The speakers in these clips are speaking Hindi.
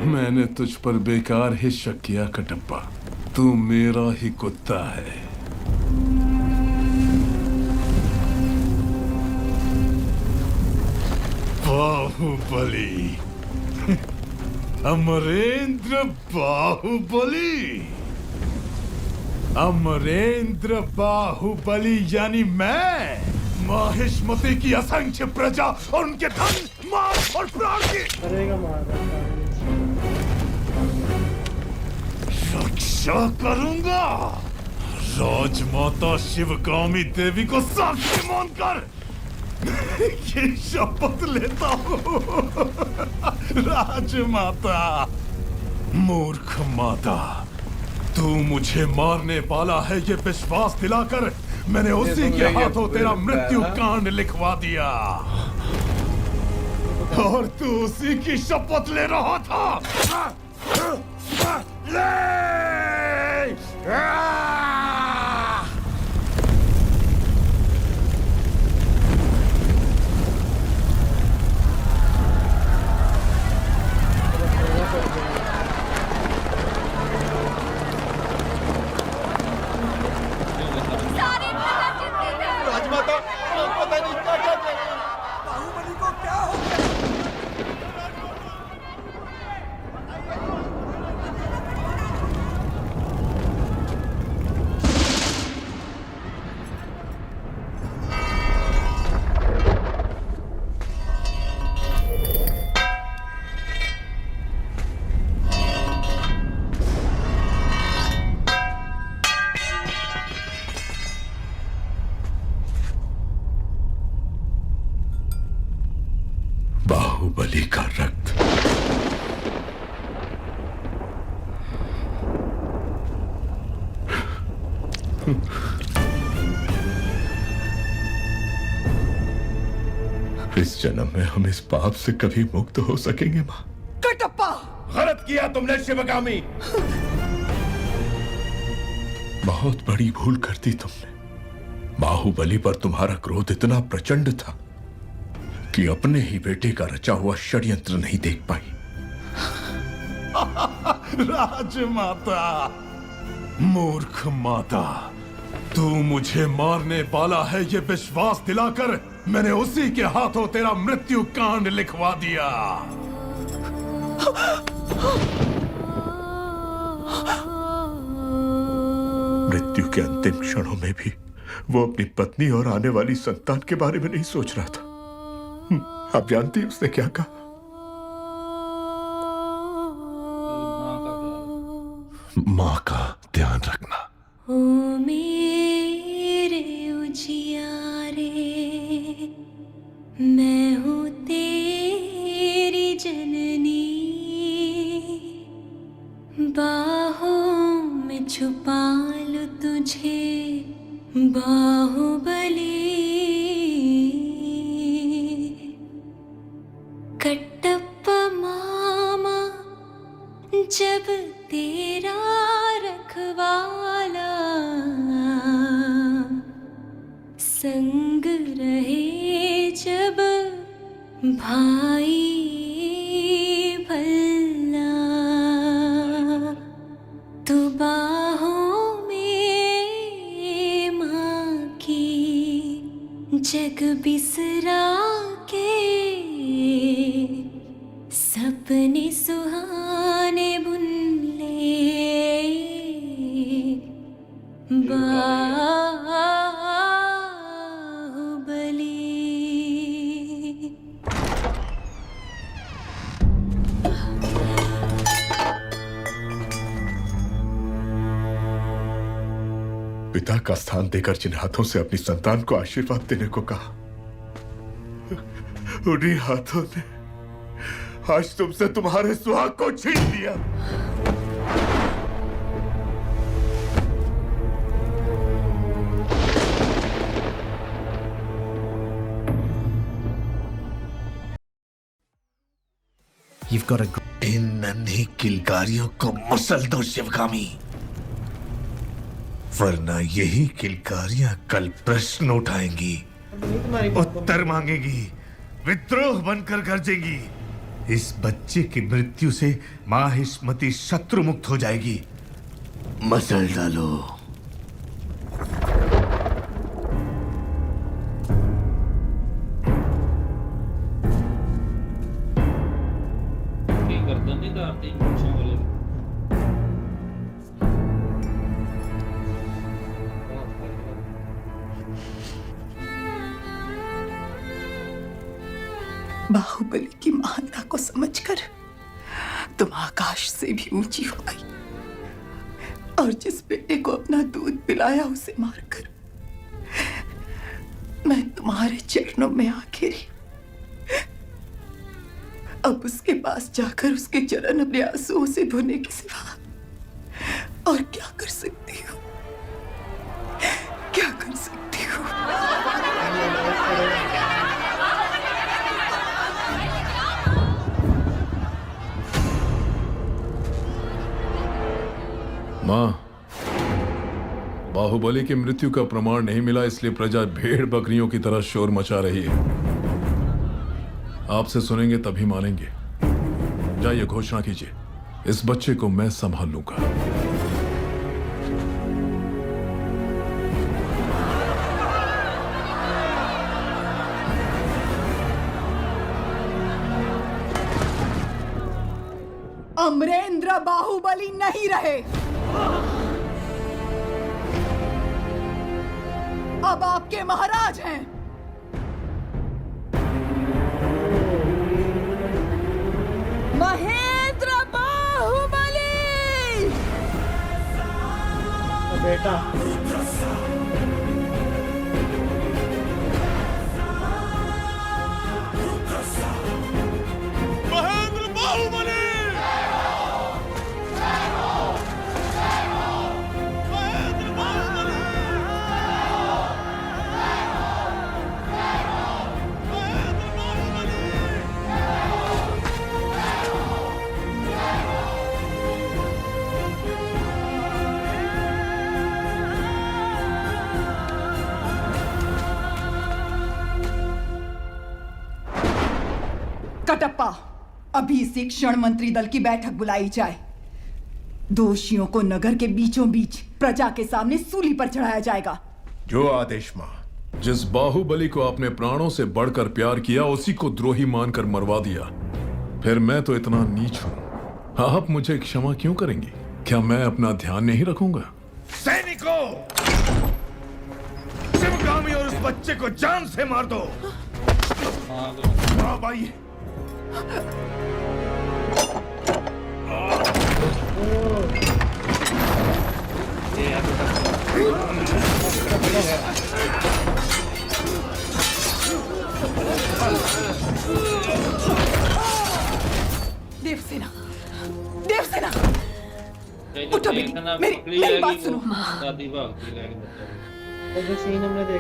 मैंने तुझ पर बेकार ही शक किया कटप्पा। तू मेरा ही कुत्ता है। बाहुबली, अमरेंद्र बाहुबली। अमरेंद्र बाहुबली यानी मैं, माहिष्मति की असंख्य प्रजा और उनके धन, माल और प्राण की रक्षा करूंगा। राजमाता शिवगामी देवी को साक्षी मानकर ये शपथ लेता हूँ। राजमाता, मूर्ख माता, तू मुझे मारने वाला है ये विश्वास दिलाकर मैंने उसी के हाथों तेरा मृत्यु कांड लिखवा दिया, और तू उसी की शपथ ले रहा था। ले! राजमाता, पता नहीं क्या क्या कह रहे हैं। बाहुबली को क्या हो गया? बाहुबली का रक्त इस जन्म में हम इस पाप से कभी मुक्त हो सकेंगे मां? कटप्पा, गलत किया तुमने शिवगामी। बहुत बड़ी भूल कर दी तुमने। बाहुबली पर तुम्हारा क्रोध इतना प्रचंड था कि अपने ही बेटे का रचा हुआ षड्यंत्र नहीं देख पाई। राजमाता, मूर्ख माता, तू मुझे मारने वाला है ये विश्वास दिलाकर मैंने उसी के हाथों तेरा मृत्यु कांड लिखवा दिया। मृत्यु के अंतिम क्षणों में भी वो अपनी पत्नी और आने वाली संतान के बारे में नहीं सोच रहा था। आप जानती हैं उसने क्या कहा? मां का ध्यान रखना। ओ मेरे उजियारे, मैं हूँ तेरी जननी, बाहों में छुपा लूं तुझे बाहुबली। कटप्पा मामा जब तेरा रखवाला, संग रहे जब भाई भल्ला, तू बाहों में माँ की जग बिसरा के सपने सुहाने बुन ले बाहुबली। पिता का स्थान देकर जिन हाथों से अपनी संतान को आशीर्वाद देने को कहा, उन्हीं हाथों ने आज तुमसे तुम्हारे सुहाग को छीन लिया। You've got a... इन नन्ही किलकारियों को मसल दो शिवगामी। वरना यही किलकारियां कल प्रश्न उठाएंगी, उत्तर मांगेगी, विद्रोह बनकर गरजेंगी। इस बच्चे की मृत्यु से माहिष्मती शत्रु मुक्त हो जाएगी। मसल डालो। बाहुबली की महानता को समझकर तुम आकाश से भी ऊंची हो गई और जिस बेटे को अपना दूध पिलाया उसे मारकर मैं तुम्हारे चरणों में आ गिरी। अब उसके पास जाकर उसके चरण अपने आंसुओं से धोने के सिवा और क्या कर सकती हूँ? क्या कर सकती हूँ? मां, बाहुबली की मृत्यु का प्रमाण नहीं मिला, इसलिए प्रजा भेड़ बकरियों की तरह शोर मचा रही है। आपसे सुनेंगे तभी मानेंगे। जाइए घोषणा कीजिए, इस बच्चे को मैं संभाल लूंगा। अमरेंद्र बाहुबली नहीं रहे। अब आपके महाराज हैं। महेंद्र बाहुबली। बेटा महेंद्र बाहुबली। कटप्पा, अभी इसी क्षण मंत्री दल की बैठक बुलाई जाए। दोषियों को नगर के बीचों बीच प्रजा के सामने सूली पर चढ़ाया जाएगा। जो आदेश मां। जिस बाहुबली को आपने प्राणों से बढ़कर प्यार किया, उसी को द्रोही मानकर मरवा दिया। फिर मैं तो इतना नीच हूं, आप मुझे क्षमा क्यों करेंगी? क्या मैं अपना ध्यान नहीं रखूंगा? सैनिकों, शिवगामी और उस बच्चे को जान से मार दो। हाँ भाई। देवसेना, देवसेना, उठो बेटी, मेरी बात सुनो।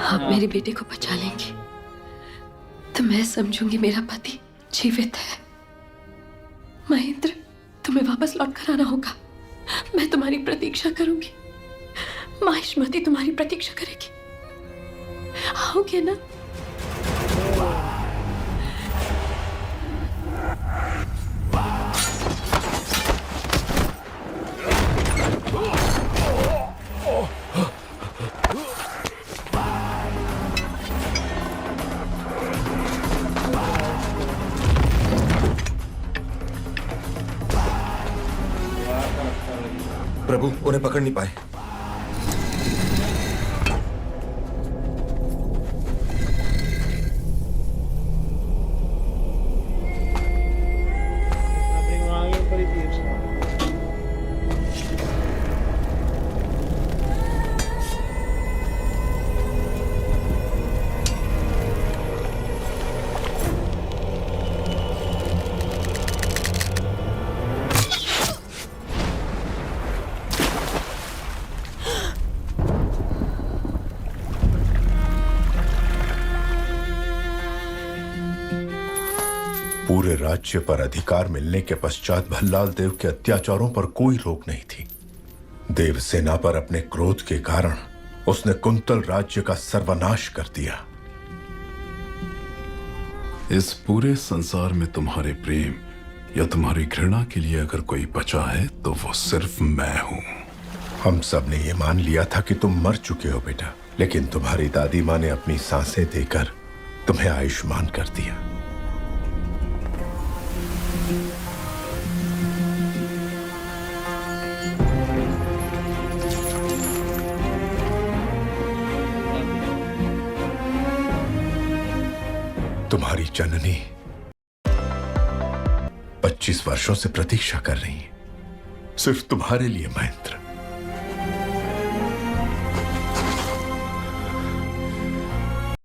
आप मेरे बेटे को बचा लेंगे तो मैं समझूंगी मेरा पति जीवित है। महेंद्र, तुम्हें वापस लौट कर आना होगा। मैं तुम्हारी प्रतीक्षा करूंगी। माहिष्मती तुम्हारी प्रतीक्षा करेगी। आओगे ना? प्रभु, उन्हें पकड़ नहीं पाए। पूरे राज्य पर अधिकार मिलने के पश्चात भल्लाल देव के अत्याचारों पर कोई रोक नहीं थी। देवसेना पर अपने क्रोध के कारण उसने कुंतल राज्य का सर्वनाश कर दिया। इस पूरे संसार में तुम्हारे प्रेम या तुम्हारी घृणा के लिए अगर कोई बचा है तो वो सिर्फ मैं हूं। हम सब ने ये मान लिया था कि तुम मर चुके हो बेटा, लेकिन तुम्हारी दादी माँ ने अपनी सांसें देकर तुम्हें आयुष्मान कर दिया। तुम्हारी जननी 25 वर्षों से प्रतीक्षा कर रही है, सिर्फ तुम्हारे लिए महेंद्र।